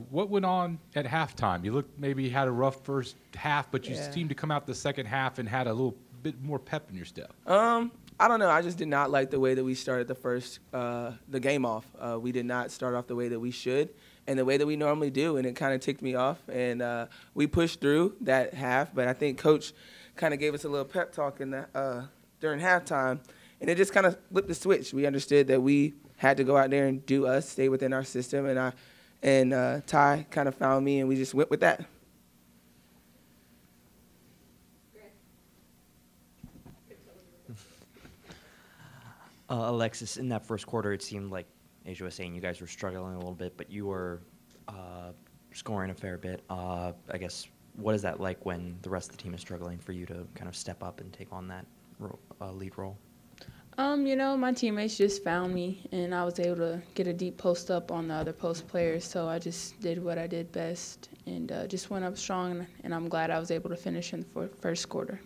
What went on at halftime? You looked maybe had a rough first half, but you seemed to come out the second half and had a little bit more pep in your step. I don't know. I just did not like the way that we started the game off. We did not start off the way that we should and the way that we normally do, and it kind of ticked me off. And we pushed through that half, but I think Coach kind of gave us a little pep talk during halftime, and it just kind of flipped the switch. We understood that we had to go out there and do us, stay within our system, and Ty kind of found me, and we just went with that. Alexis, in that first quarter, it seemed like, as you were saying, you guys were struggling a little bit, but you were scoring a fair bit. I guess, what is that like when the rest of the team is struggling for you to kind of step up and take on that lead role? My teammates just found me, and I was able to get a deep post up on the other post players, so I just did what I did best and just went up strong, and I'm glad I was able to finish in the first quarter.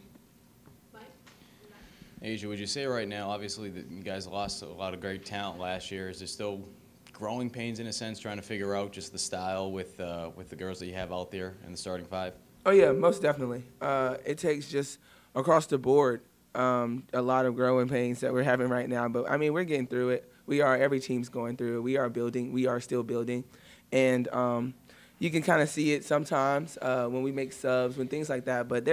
Asia, would you say right now, obviously, that you guys lost a lot of great talent last year. Is there still growing pains in a sense, trying to figure out just the style with the girls that you have out there in the starting five? Oh, yeah, most definitely. It takes just across the board a lot of growing pains that we're having right now. But, I mean, we're getting through it. Every team's going through it. We are building. We are still building. And you can kind of see it sometimes when we make subs, when things like that. But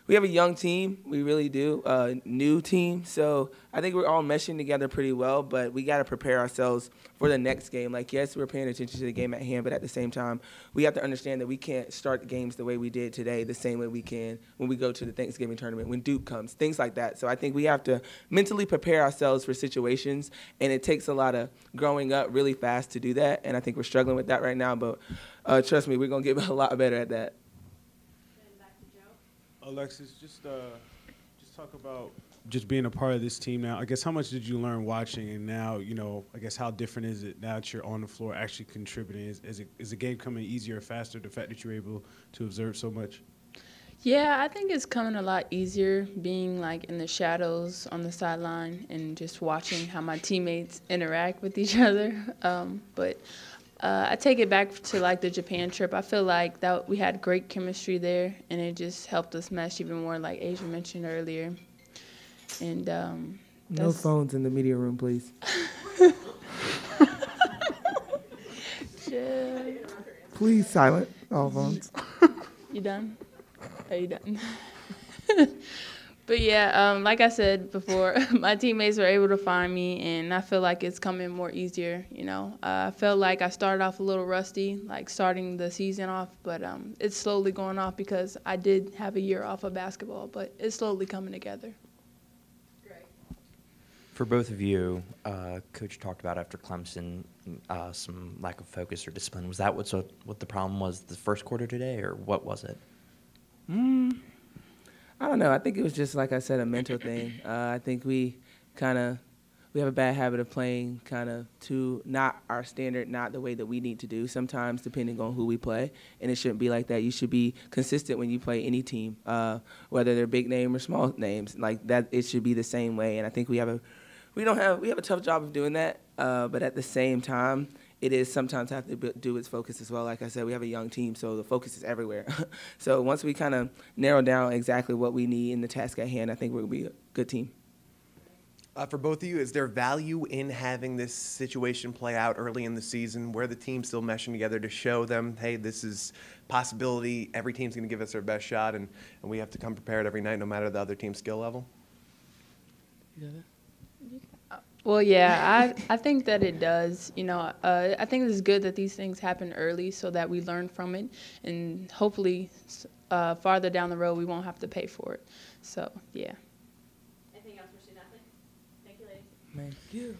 we have a young team. We really do. New team. So I think we're all meshing together pretty well, but we got to prepare ourselves for the next game. Like, yes, we're paying attention to the game at hand, but at the same time, we have to understand that we can't start the games the way we did today, the same way we can when we go to the Thanksgiving tournament, when Duke comes, things like that. So I think we have to mentally prepare ourselves for situations, and it takes a lot of growing up really fast to do that, and I think we're struggling with that right now, but trust me, we're going to get a lot better at that. Alexis, just talk about just being a part of this team now. I guess how much did you learn watching, and now, I guess how different is it now that you're on the floor actually contributing? Is the game coming easier or faster, the fact that you're able to observe so much? Yeah, I think it's coming a lot easier being like in the shadows on the sideline and just watching how my teammates interact with each other. But I take it back to like the Japan trip. I feel like that we had great chemistry there, and it just helped us mesh even more, like Asia mentioned earlier. And no phones in the media room, please. Please silent all phones. You done? Are you done? But yeah, like I said before, my teammates were able to find me, and I feel like it's coming more easier. I felt like I started off a little rusty, like starting the season off, but it's slowly going off because I did have a year off of basketball, but it's slowly coming together. For both of you, Coach talked about after Clemson some lack of focus or discipline. Was that what the problem was the first quarter today, or what was it? I don't know. I think it was just, like I said, a mental thing. I think we have a bad habit of playing kind of to not our standard, not the way that we need to do sometimes, depending on who we play. And it shouldn't be like that. You should be consistent when you play any team, whether they're big name or small names. Like that, it should be the same way. And I think we have a tough job of doing that. But at the same time, it is sometimes have to do its focus as well. Like I said, we have a young team, so the focus is everywhere. So once we kind of narrow down exactly what we need in the task at hand, I think we're going to be a good team. For both of you, is there value in having this situation play out early in the season where the team's still meshing together to show them, hey, this is possibility, every team's going to give us their best shot, and we have to come prepared every night no matter the other team's skill level? Well, yeah, I think that it does. I think it's good that these things happen early so that we learn from it, and hopefully farther down the road we won't have to pay for it. So, yeah. Anything else for student athletes? Thank you, ladies. Thank you.